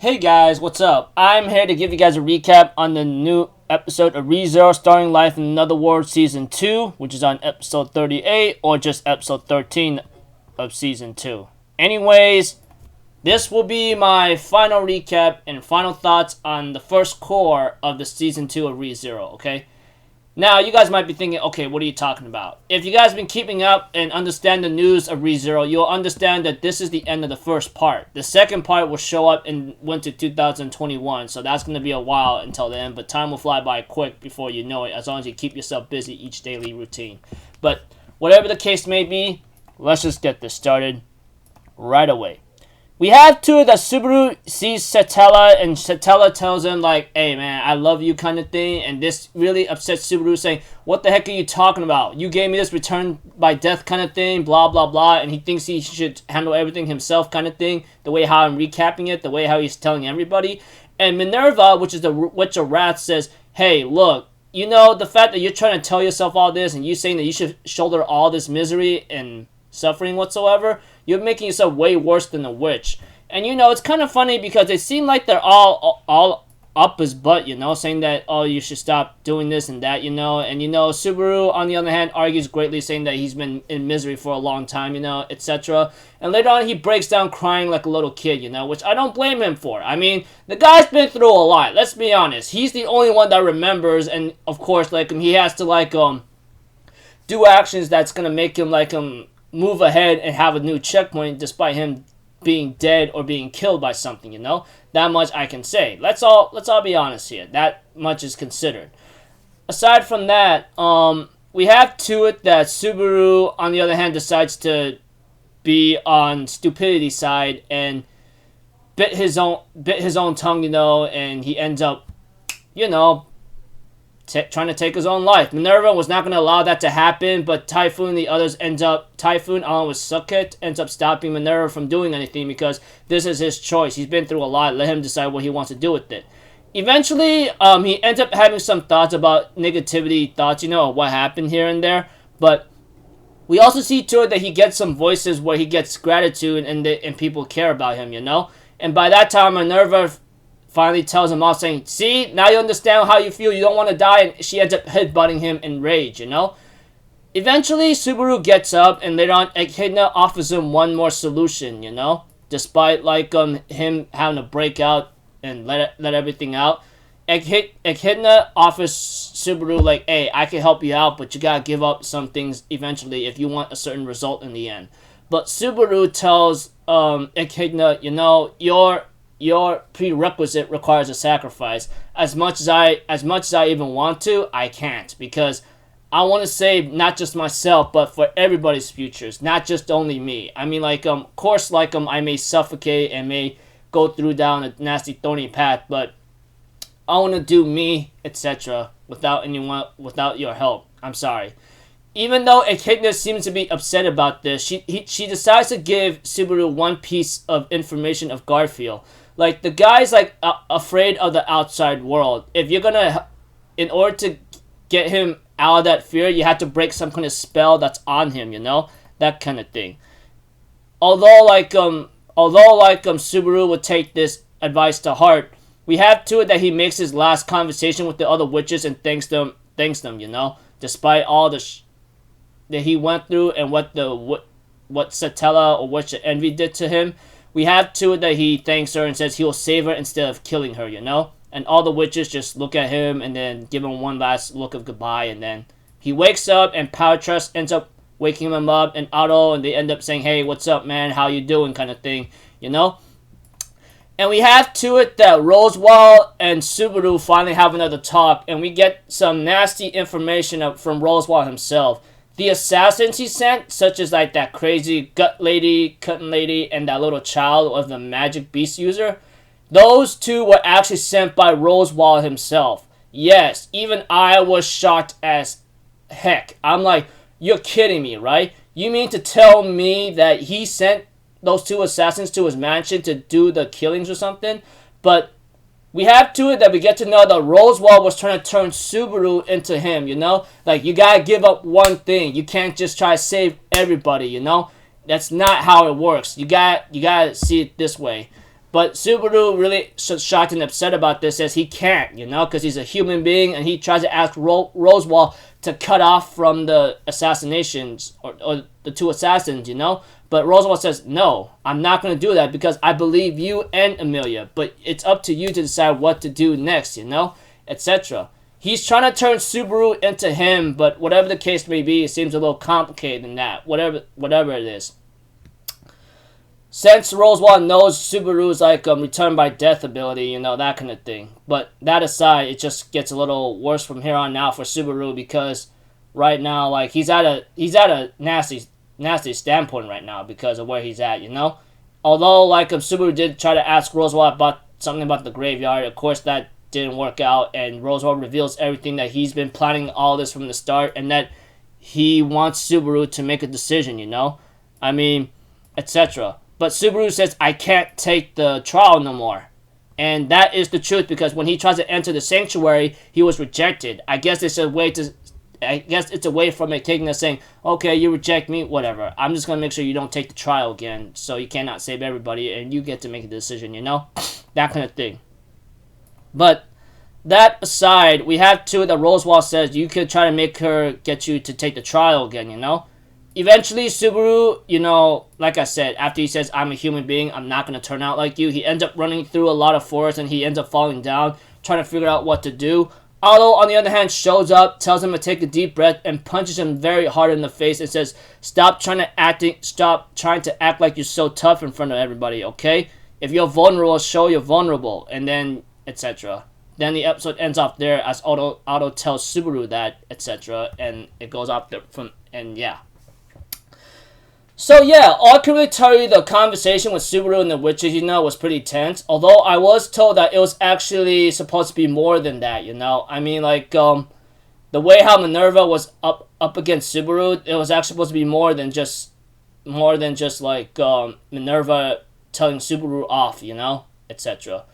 Hey guys, what's up? I'm here to give you guys a recap on the new episode of ReZero Starting Life in Another World Season 2, which is on episode 38 or just episode 13 of Season 2. Anyways, this will be my final recap and final thoughts on the first core of the Season 2 of ReZero, okay? Now, you guys might be thinking, okay, what are you talking about? If you guys have been keeping up and understand the news of ReZero, you'll understand that this is the end of the first part. The second part will show up in winter 2021, so that's going to be a while until then, but time will fly by quick before you know it, as long as you keep yourself busy each daily routine. But whatever the case may be, let's just get this started right away. We have two that Subaru sees Satella, and Satella tells him, like, hey, man, I love you kind of thing. And this really upsets Subaru, saying, what the heck are you talking about? You gave me this return by death kind of thing, blah, blah, blah. And he thinks he should handle everything himself kind of thing, the way how I'm recapping it, the way how he's telling everybody. And Minerva, which is the Witch of Wrath, says, hey, look, you know, the fact that you're trying to tell yourself all this and you saying that you should shoulder all this misery and suffering whatsoever, you're making yourself way worse than a witch. And you know, it's kind of funny because they seem like they're all up his butt, you know, saying that, oh, you should stop doing this and that, you know. And you know, Subaru on the other hand argues greatly, saying that he's been in misery for a long time, you know, etc. And later on he breaks down crying like a little kid, you know, which I don't blame him for. I mean, the guy's been through a lot, let's be honest. He's the only one that remembers, and of course, like, he has to like do actions that's gonna make him like move ahead and have a new checkpoint despite him being dead or being killed by something, you know. That much I can say. Let's all be honest here. That much is considered. Aside from that, we have to it that Subaru on the other hand decides to be on stupidity side and bit his own tongue, you know, and he ends up, you know, trying to take his own life. Minerva was not going to allow that to happen, but Typhoon and the others Typhoon along with Sukkot ends up stopping Minerva from doing anything because this is his choice. He's been through a lot. Let him decide what he wants to do with it. Eventually, he ends up having some thoughts about negativity thoughts, you know, what happened here and there. But we also see to it that he gets some voices where he gets gratitude and people care about him, you know. And by that time, Minerva finally tells him off, saying, see, now you understand how you feel, you don't want to die, and she ends up headbutting him in rage, you know? Eventually, Subaru gets up, and later on, Echidna offers him one more solution, you know? Despite, like, him having to break out and let everything out. Echidna offers Subaru, like, hey, I can help you out, but you gotta give up some things eventually if you want a certain result in the end. But Subaru tells Echidna, you know, your prerequisite requires a sacrifice. As much as I even want to, I can't, because I want to save not just myself, but for everybody's futures, not just only me. I mean, like, of course, like, I may suffocate and may go through down a nasty thorny path, but I want to do me, etc. without your help. I'm sorry. Even though Echidna seems to be upset about this, she decides to give Subaru one piece of information of Garfield. Like, the guy's, like, afraid of the outside world. If you're gonna, in order to get him out of that fear, you have to break some kind of spell that's on him, you know? That kind of thing. Although Subaru would take this advice to heart, we have to it that he makes his last conversation with the other witches and thanks them, you know? Despite all the that he went through and what Satella or Witch of Envy did to him, we have to it that he thanks her and says he'll save her instead of killing her, you know? And all the witches just look at him and then give him one last look of goodbye, and then he wakes up and Power Trust ends up waking him up, and Otto, and they end up saying, hey, what's up, man? How you doing? Kind of thing, you know? And we have to it that Roswell and Subaru finally have another talk, and we get some nasty information from Roswell himself. The assassins he sent, such as like that crazy gut lady, cutting lady, and that little child of the magic beast user, those two were actually sent by Roswell himself. Yes, even I was shocked as heck. I'm like, you're kidding me, right? You mean to tell me that he sent those two assassins to his mansion to do the killings or something? But we have to it that we get to know that Roswell was trying to turn Subaru into him, you know? Like, you gotta give up one thing. You can't just try to save everybody, you know? That's not how it works. You gotta see it this way. But Subaru really shocked and upset about this, says he can't, because he's a human being, and he tries to ask Roswaal to cut off from the assassinations, or the two assassins, But Roswaal says, no, I'm not going to do that because I believe you and Amelia, but it's up to you to decide what to do next, etc. He's trying to turn Subaru into him, but whatever the case may be, it seems a little complicated than that, whatever it is. Since Roswaal knows Subaru's return by death ability, that kind of thing. But that aside, it just gets a little worse from here on out for Subaru because right now, he's at a nasty standpoint right now because of where he's at, Although Subaru did try to ask Roswaal about something about the graveyard, of course that didn't work out, and Roswaal reveals everything that he's been planning all this from the start, and that he wants Subaru to make a decision, etc. But Subaru says, I can't take the trial no more. And that is the truth, because when he tries to enter the sanctuary, he was rejected. I guess it's a way from it taking us saying, okay, you reject me, whatever. I'm just going to make sure you don't take the trial again, so you cannot save everybody, and you get to make a decision, That kind of thing. But that aside, we have two that Roswaal says you could try to make her get you to take the trial again, Eventually, Subaru, like I said, after he says, I'm a human being, I'm not going to turn out like you, he ends up running through a lot of forest and he ends up falling down, trying to figure out what to do. Otto, on the other hand, shows up, tells him to take a deep breath, and punches him very hard in the face and says, stop trying to act like you're so tough in front of everybody, okay? If you're vulnerable, show you're vulnerable, and then, etc. Then the episode ends off there as Otto tells Subaru that, etc. And it goes off there yeah. So yeah, all I can really tell you, the conversation with Subaru and the witches, was pretty tense. Although I was told that it was actually supposed to be more than that, the way how Minerva was up against Subaru, it was actually supposed to be more than just Minerva telling Subaru off, etc.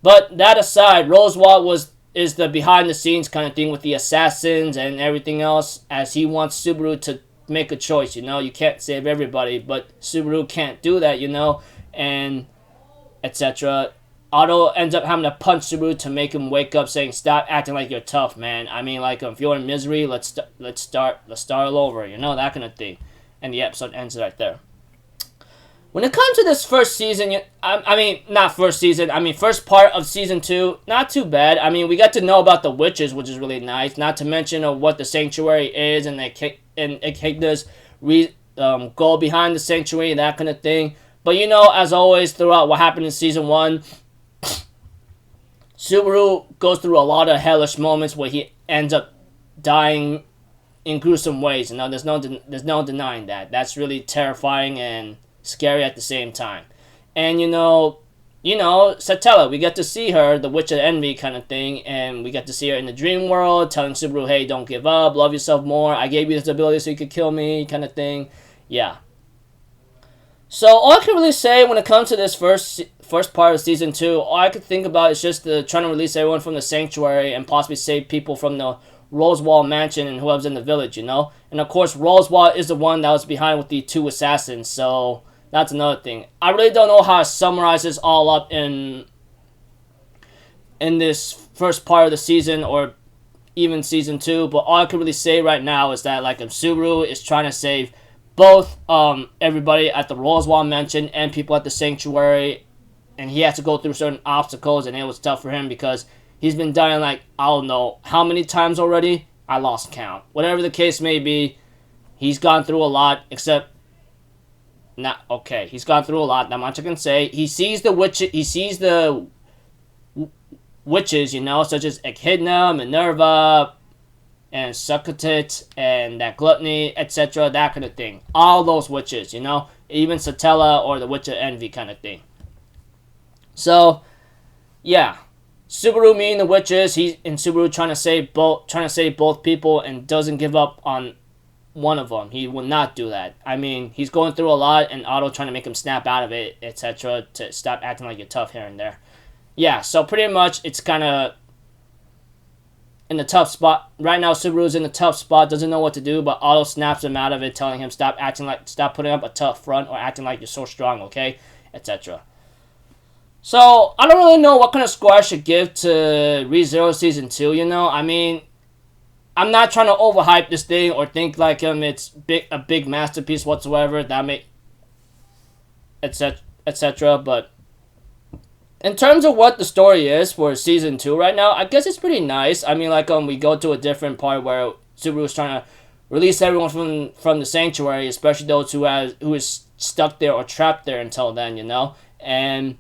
But that aside, Roswaal is the behind the scenes kind of thing with the assassins and everything else, as he wants Subaru to make a choice, you can't save everybody, but Subaru can't do that, and etc. Otto ends up having to punch Subaru to make him wake up, saying, stop acting like you're tough, man. If you're in misery, let's start all over, that kind of thing. And the episode ends right there. When it comes to this first season, first part of season 2, not too bad. We got to know about the witches, which is really nice, not to mention what the sanctuary is, and Echidna's go behind the sanctuary, that kind of thing. But as always, throughout what happened in season 1, Subaru goes through a lot of hellish moments where he ends up dying in gruesome ways. There's no denying that. That's really terrifying and scary at the same time. And Satella, we get to see her, the Witch of Envy kind of thing, and we get to see her in the dream world, telling Subaru, hey, don't give up, love yourself more, I gave you this ability so you could kill me, kind of thing. Yeah. So all I can really say when it comes to this first part of season 2, all I could think about is just trying to release everyone from the sanctuary and possibly save people from the Roswaal mansion and whoever's in the village, And of course, Roswaal is the one that was behind with the two assassins, so that's another thing. I really don't know how to summarize this all up in this first part of the season or even season 2, but all I can really say right now is that Subaru is trying to save both everybody at the Roswaal mansion and people at the sanctuary, and he has to go through certain obstacles, and it was tough for him because he's been dying I don't know how many times already. I lost count. Whatever the case may be, he's gone through a lot, except he's gone through a lot, that much I can say. He sees the witches, such as Echidna, Minerva, and Succotit, and that Gluttony, etc., that kind of thing. All those witches, even Satella or the Witch of Envy kind of thing. So, yeah. Subaru meeting the witches, Subaru trying to save both people and doesn't give up on one of them. He will not do that. He's going through a lot, and Otto trying to make him snap out of it, etc., to stop acting like you're tough here and there. Yeah, so pretty much it's kind of in the tough spot. Right now, Subaru's in the tough spot, doesn't know what to do, but Otto snaps him out of it, telling him stop putting up a tough front or acting like you're so strong, okay, etc. So, I don't really know what kind of score I should give to ReZero Season 2, you know? I mean, I'm not trying to overhype this thing or think like it's a big masterpiece whatsoever. That may, etc., etc. But in terms of what the story is for Season 2 right now, I guess it's pretty nice. I mean, like, we go to a different part where Subaru's trying to release everyone from the sanctuary, especially those who is stuck there or trapped there until then, you know? And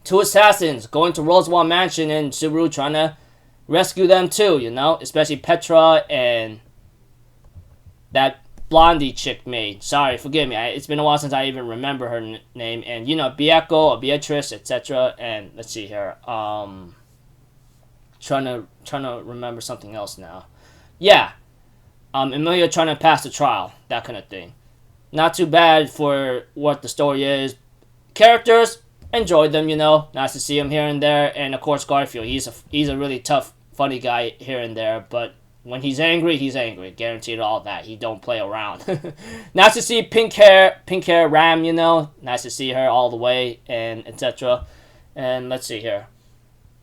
two assassins going to Roosevelt Mansion and Subaru trying to rescue them too, you know? Especially Petra and that blondie chick maid. Sorry, forgive me. It's been a while since I even remember her name. And, you know, Bieko or Beatrice, etc. And let's see here. Trying to remember something else now. Yeah. Emilia trying to pass the trial. That kind of thing. Not too bad for what the story is. Characters, enjoyed them, you know. Nice to see him here and there. And of course Garfield, he's a really tough, funny guy here and there, but when he's angry, guaranteed all that. He don't play around. Nice to see pink hair Ram, you know. Nice to see her all the way, and etc. And let's see here,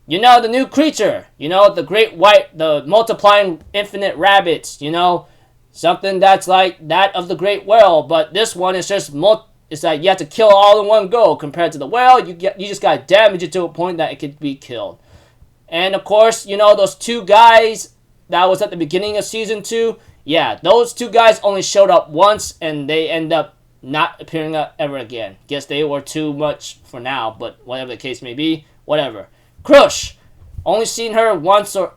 you know, the new creature, you know, the great white, the multiplying infinite rabbits, you know, something that's like that of the great whale, but this one is just it's like you have to kill all in one go. Compared to the whale, you just gotta damage it to a point that it could be killed. And of course, you know, those two guys that was at the beginning of Season 2, yeah, those two guys only showed up once and they end up not appearing up ever again. Guess they were too much for now, but whatever the case may be, whatever. Crush, only seen her once or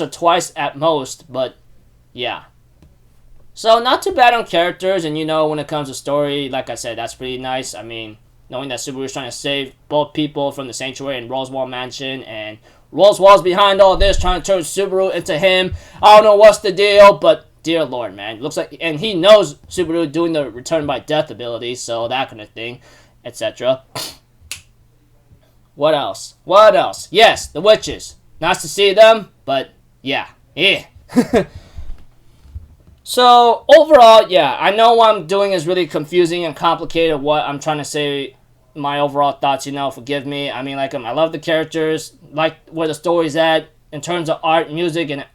twice at most, but yeah. So, not too bad on characters, and you know, when it comes to story, like I said, that's pretty nice. I mean, knowing that Subaru's trying to save both people from the Sanctuary and Roosevelt Mansion, and Roosevelt behind all this, trying to turn Subaru into him. I don't know what's the deal, but dear Lord, man. Looks like, and he knows Subaru doing the return by death ability, so that kind of thing, etc. What else? Yes, the witches. Nice to see them, but yeah. So, overall, yeah, I know what I'm doing is really confusing and complicated. What I'm trying to say, my overall thoughts, you know, forgive me. I mean, like, I love the characters, like where the story's at. In terms of art, music, and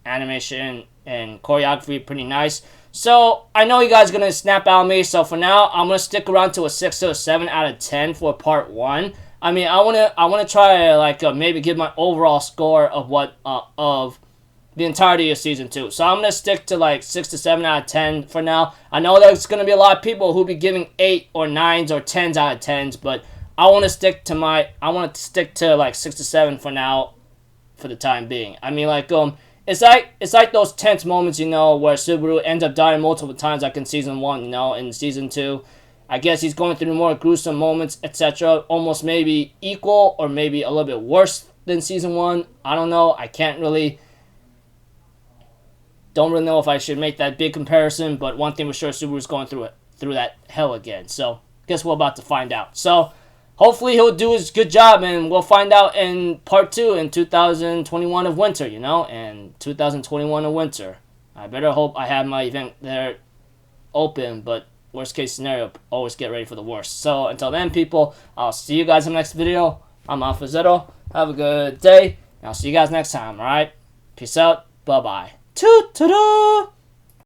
animation, and choreography, pretty nice. So, I know you guys are going to snap out of me, so for now, I'm going to stick around to a 6 or 7 out of 10 for part 1. I mean, I want to try, like, maybe give my overall score of what, of the entirety of Season 2. So I'm going to stick to like 6 to 7 out of 10 for now. I know there's going to be a lot of people who be giving 8 or 9s or 10s out of 10s, but I want to stick to like 6 to 7 for now, for the time being. I mean, like, it's like those tense moments, you know, where Subaru ends up dying multiple times, like in Season 1, you know, in Season 2. I guess he's going through more gruesome moments, etc. Almost maybe equal or maybe a little bit worse than Season 1. I don't know. Don't really know if I should make that big comparison, but one thing for sure, Subaru's going through that hell again. So, guess we're about to find out. So, hopefully he'll do his good job, and we'll find out in part 2 in 2021 of winter, you know, and 2021 of winter. I better hope I have my event there open, but worst case scenario, always get ready for the worst. So, until then, people, I'll see you guys in the next video. I'm Alpha Zero. Have a good day, and I'll see you guys next time, alright? Peace out. Bye-bye. Toot-toot-toot!